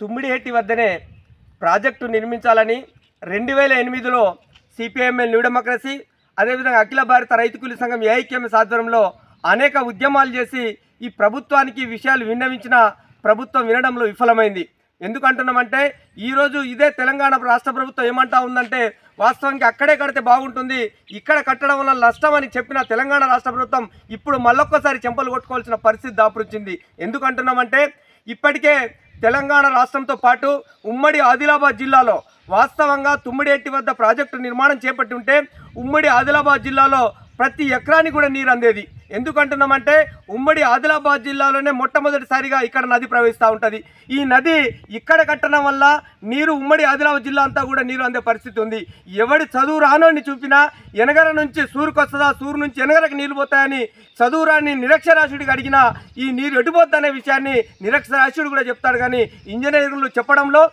తుమ్మిడిహెట్టి వద్దనే ప్రాజెక్టు నిర్మించాలని 2008లో CPIML new democracy అదేవిధంగా అఖిల భారత రైతు కూలీ సంఘం ఏఐకేఎంఎస్ ఆధ్వర్యంలో అనేక ఉద్యమాలు చేసి ఈ ప్రభుత్వానికి విషయాలు విన్నవించిన ప్రభుత్వం వినడంలో విఫలమైంది. ఎందుకంటున్నామంటే ఈరోజు ఇదే తెలంగాణ రాష్ట్ర ప్రభుత్వం ఏమంటా ఉందంటే వాస్తవానికి అక్కడే కడితే బాగుంటుంది, ఇక్కడ కట్టడం వల్ల నష్టం అని చెప్పిన తెలంగాణ రాష్ట్ర ప్రభుత్వం ఇప్పుడు మళ్ళొక్కసారి చెంపలు కొట్టుకోవాల్సిన పరిస్థితి దాపురించింది. ఎందుకంటున్నామంటే ఇప్పటికే తెలంగాణ రాష్ట్రంతో పాటు ఉమ్మడి ఆదిలాబాద్ జిల్లాలో వాస్తవంగా తుమ్మిడిహెట్టి వద్ద ప్రాజెక్టు నిర్మాణం చేపట్టి ఉంటే ఉమ్మడి ఆదిలాబాద్ జిల్లాలో ప్రతి ఎకరానికి కూడా నీరు అందేది. ఎందుకంటున్నామంటే ఉమ్మడి ఆదిలాబాద్ జిల్లాలోనే మొట్టమొదటిసారిగా ఇక్కడ నది ప్రవహిస్తూ ఉంటుంది. ఈ నది ఇక్కడ కట్టడం వల్ల నీరు ఉమ్మడి ఆదిలాబాద్ జిల్లా అంతా కూడా నీరు అందే పరిస్థితి ఉంది. ఎవడి చదువు రానోని చూపినా ఎనగర నుంచి సూరుకు వస్తుందా, సూరు నుంచి ఎనగరకు నీళ్ళు పోతాయని చదువురాని నిరక్షరాస్యుడికి అడిగినా ఈ నీరు ఎటుపోద్దనే విషయాన్ని నిరక్షరాస్యుడు కూడా చెప్తాడు. కానీ ఇంజనీర్లు చెప్పడంలో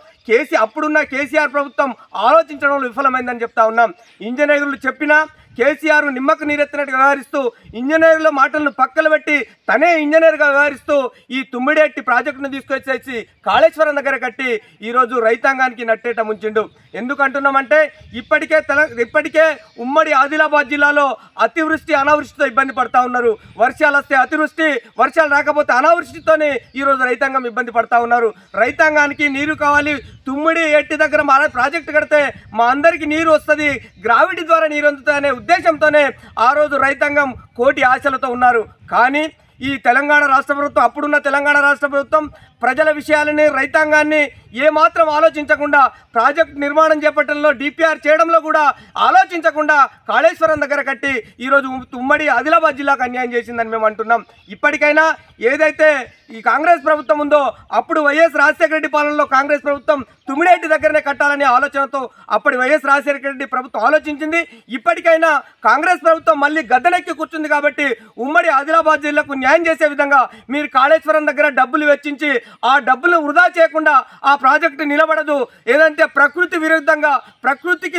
అప్పుడున్న కేసీఆర్ ప్రభుత్వం ఆలోచించడంలో విఫలమైందని చెప్తా ఉన్నాం. ఇంజనీర్లు చెప్పినా కేసీఆర్ నిమ్మకు నీరెత్తినట్టు వ్యవహరిస్తూ ఇంజనీర్ల మాటలను పక్కన పెట్టి తనే ఇంజనీర్గా వ్యవహరిస్తూ ఈ తుమ్మిడిహెట్టి ప్రాజెక్టును తీసుకొచ్చేసి కాళేశ్వరం దగ్గర కట్టి ఈరోజు రైతాంగానికి నట్టేట ముంచిండు. ఎందుకంటున్నామంటే ఇప్పటికే ఉమ్మడి ఆదిలాబాద్ జిల్లాలో అతివృష్టి అనావృష్టితో ఇబ్బంది పడతా ఉన్నారు. వర్షాలు వస్తే అతివృష్టి, వర్షాలు రాకపోతే అనావృష్టితోనే ఈరోజు రైతాంగం ఇబ్బంది పడతా ఉన్నారు. రైతాంగానికి నీరు కావాలి, తుమ్మిడిహెట్టి దగ్గర మా ప్రాజెక్టు కడితే మా అందరికీ నీరు వస్తుంది, గ్రావిటీ ద్వారా నీరు అందుతుందనే ఉద్దేశంతోనే ఆ రోజు రైతాంగం కోటి ఆశలతో ఉన్నారు. కానీ ఈ తెలంగాణ రాష్ట్ర ప్రభుత్వం, అప్పుడున్న తెలంగాణ రాష్ట్ర ప్రభుత్వం ప్రజల విషయాలని రైతాంగాన్ని ఏమాత్రం ఆలోచించకుండా ప్రాజెక్ట్ నిర్మాణం చేపట్టడంలో డిపిఆర్ చేయడంలో కూడా ఆలోచించకుండా కాళేశ్వరం దగ్గర కట్టి ఈరోజు ఉమ్మడి ఆదిలాబాద్ జిల్లాకు అన్యాయం చేసిందని మేము అంటున్నాం. ఇప్పటికైనా ఏదైతే ఈ కాంగ్రెస్ ప్రభుత్వం ఉందో అప్పుడు వైఎస్ రాజశేఖర రెడ్డి పాలనలో కాంగ్రెస్ ప్రభుత్వం తుమ్మిడిహెట్టి దగ్గరనే కట్టాలనే ఆలోచనతో అప్పటి వైఎస్ రాజశేఖర రెడ్డి ప్రభుత్వం ఆలోచించింది. ఇప్పటికైనా కాంగ్రెస్ ప్రభుత్వం మళ్ళీ గద్దెనెక్కి కూర్చుంది కాబట్టి ఉమ్మడి ఆదిలాబాద్ జిల్లాకు న్యాయం చేసే విధంగా మీరు కాళేశ్వరం దగ్గర డబ్బులు వెచ్చించి ఆ డబ్బులు వృధా చేయకుండా ఆ ప్రాజెక్టు నిలబడదు. ఏదంటే ప్రకృతికి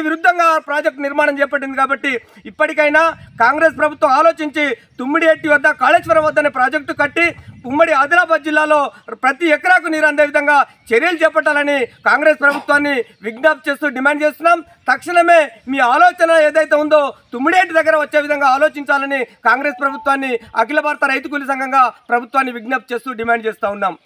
విరుద్ధంగా ప్రాజెక్టు నిర్మాణం చేపట్టింది కాబట్టి ఇప్పటికైనా కాంగ్రెస్ ప్రభుత్వం ఆలోచించి తుమ్మిడిహెట్టి వద్ద కాళేశ్వరం వద్దనే ప్రాజెక్టు కట్టి ఉమ్మడి ఆదిలాబాద్ జిల్లాలో ప్రతి ఎకరాకు నీరు అందే విధంగా చర్యలు చేపట్టాలని కాంగ్రెస్ ప్రభుత్వాన్ని విజ్ఞప్తి చేస్తూ డిమాండ్ చేస్తున్నాం. తక్షణమే మీ ఆలోచన ఏదైతే ఉందో తుమ్మిడిహెట్టి దగ్గర వచ్చే విధంగా ఆలోచించాలని కాంగ్రెస్ ప్రభుత్వాన్ని అఖిల భారత రైతు కూలీ సంఘంగా ప్రభుత్వాన్ని విజ్ఞప్తి చేస్తూ డిమాండ్ చేస్తూ ఉన్నాం.